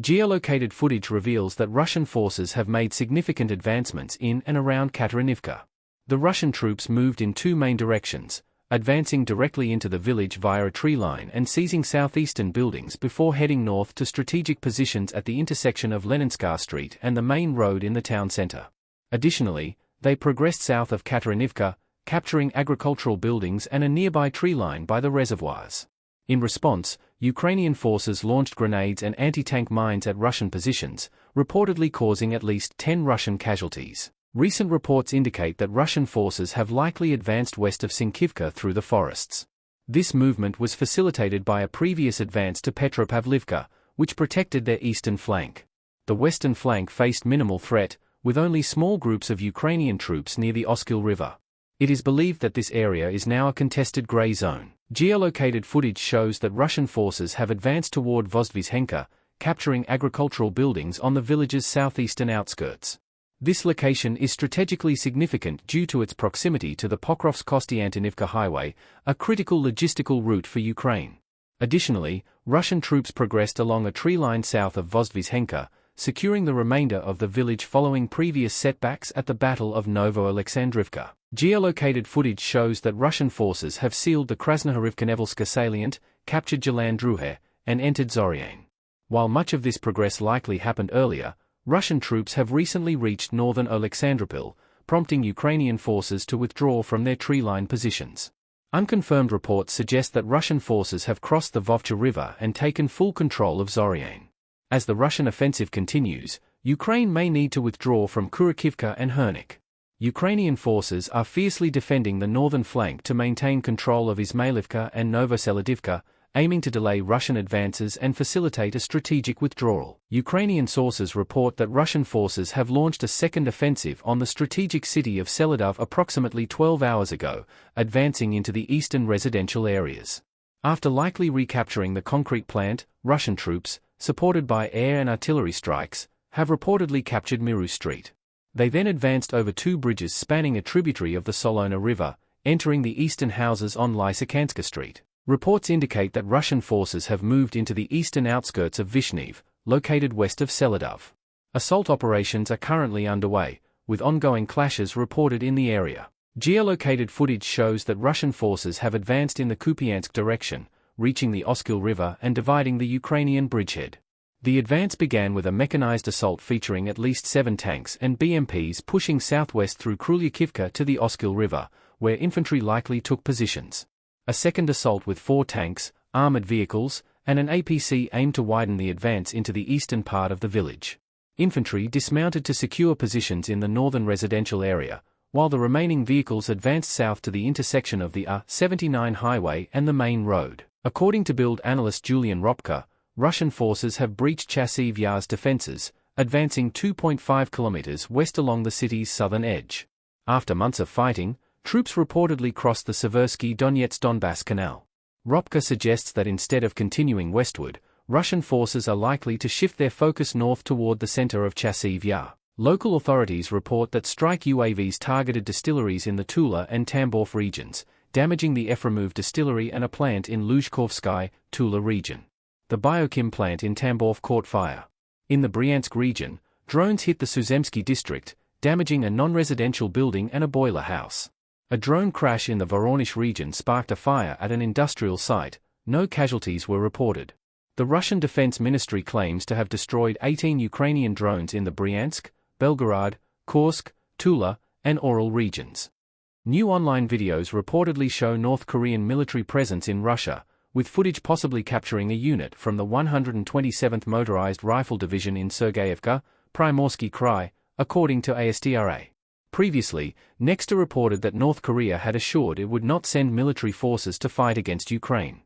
Geolocated footage reveals that Russian forces have made significant advancements in and around Katerynivka. The Russian troops moved in two main directions, advancing directly into the village via a tree line and seizing southeastern buildings before heading north to strategic positions at the intersection of Leninska Street and the main road in the town center. Additionally, they progressed south of Katerynivka, capturing agricultural buildings and a nearby tree line by the reservoirs. In response, Ukrainian forces launched grenades and anti-tank mines at Russian positions, reportedly causing at least 10 Russian casualties. Recent reports indicate that Russian forces have likely advanced west of Synkivka through the forests. This movement was facilitated by a previous advance to Petropavlivka, which protected their eastern flank. The western flank faced minimal threat, with only small groups of Ukrainian troops near the Oskil River. It is believed that this area is now a contested grey zone. Geolocated footage shows that Russian forces have advanced toward Vozdvyzhenka, capturing agricultural buildings on the village's southeastern outskirts. This location is strategically significant due to its proximity to the Pokrovsk-Kostiantynivka highway, a critical logistical route for Ukraine. Additionally, Russian troops progressed along a tree line south of Vozdvyzhenka, securing the remainder of the village following previous setbacks at the Battle of Novo-Alexandrivka. Geolocated footage shows that Russian forces have sealed the Krasnohorivka-Nevelske salient, captured Jalandruhe, and entered Zoryane. While much of this progress likely happened earlier, Russian troops have recently reached northern Oleksandropol, prompting Ukrainian forces to withdraw from their tree-line positions. Unconfirmed reports suggest that Russian forces have crossed the Vovcha River and taken full control of Zoryane. As the Russian offensive continues, Ukraine may need to withdraw from Kurakhivka and Hirnyk. Ukrainian forces are fiercely defending the northern flank to maintain control of Izmailivka and Novoselydovka, aiming to delay Russian advances and facilitate a strategic withdrawal. Ukrainian sources report that Russian forces have launched a second offensive on the strategic city of Selydove approximately 12 hours ago, advancing into the eastern residential areas. After likely recapturing the concrete plant, Russian troops, supported by air and artillery strikes, have reportedly captured Miru Street. They then advanced over two bridges spanning a tributary of the Solona River, entering the eastern houses on Lysychanska Street. Reports indicate that Russian forces have moved into the eastern outskirts of Vyshneve, located west of Selydove. Assault operations are currently underway, with ongoing clashes reported in the area. Geolocated footage shows that Russian forces have advanced in the Kupiansk direction, reaching the Oskil River and dividing the Ukrainian bridgehead. The advance began with a mechanized assault featuring at least 7 tanks and BMPs pushing southwest through Kurakhivka to the Oskil River, where infantry likely took positions. A second assault with 4 tanks, armored vehicles, and an APC aimed to widen the advance into the eastern part of the village. Infantry dismounted to secure positions in the northern residential area, while the remaining vehicles advanced south to the intersection of the A79 highway and the main road. According to build analyst Julian Ropka, Russian forces have breached Chasiv Yar's defenses, advancing 2.5 kilometers west along the city's southern edge. After months of fighting, troops reportedly crossed the Seversky Donetsk-Donbass Canal. Ropka suggests that instead of continuing westward, Russian forces are likely to shift their focus north toward the center of Chasiv Yar. Local authorities report that strike UAVs targeted distilleries in the Tula and Tambov regions, damaging the Efremov distillery and a plant in Luzhkovskaya, Tula region. The Biochem plant in Tambov caught fire. In the Bryansk region, drones hit the Suzemsky district, damaging a non-residential building and a boiler house. A drone crash in the Voronezh region sparked a fire at an industrial site. No casualties were reported. The Russian Defense Ministry claims to have destroyed 18 Ukrainian drones in the Bryansk, Belgorod, Kursk, Tula, and Ural regions. New online videos reportedly show North Korean military presence in Russia, with footage possibly capturing a unit from the 127th Motorized Rifle Division in Sergeyevka, Primorsky Krai, according to ASTRA. Previously, Nexta reported that North Korea had assured it would not send military forces to fight against Ukraine.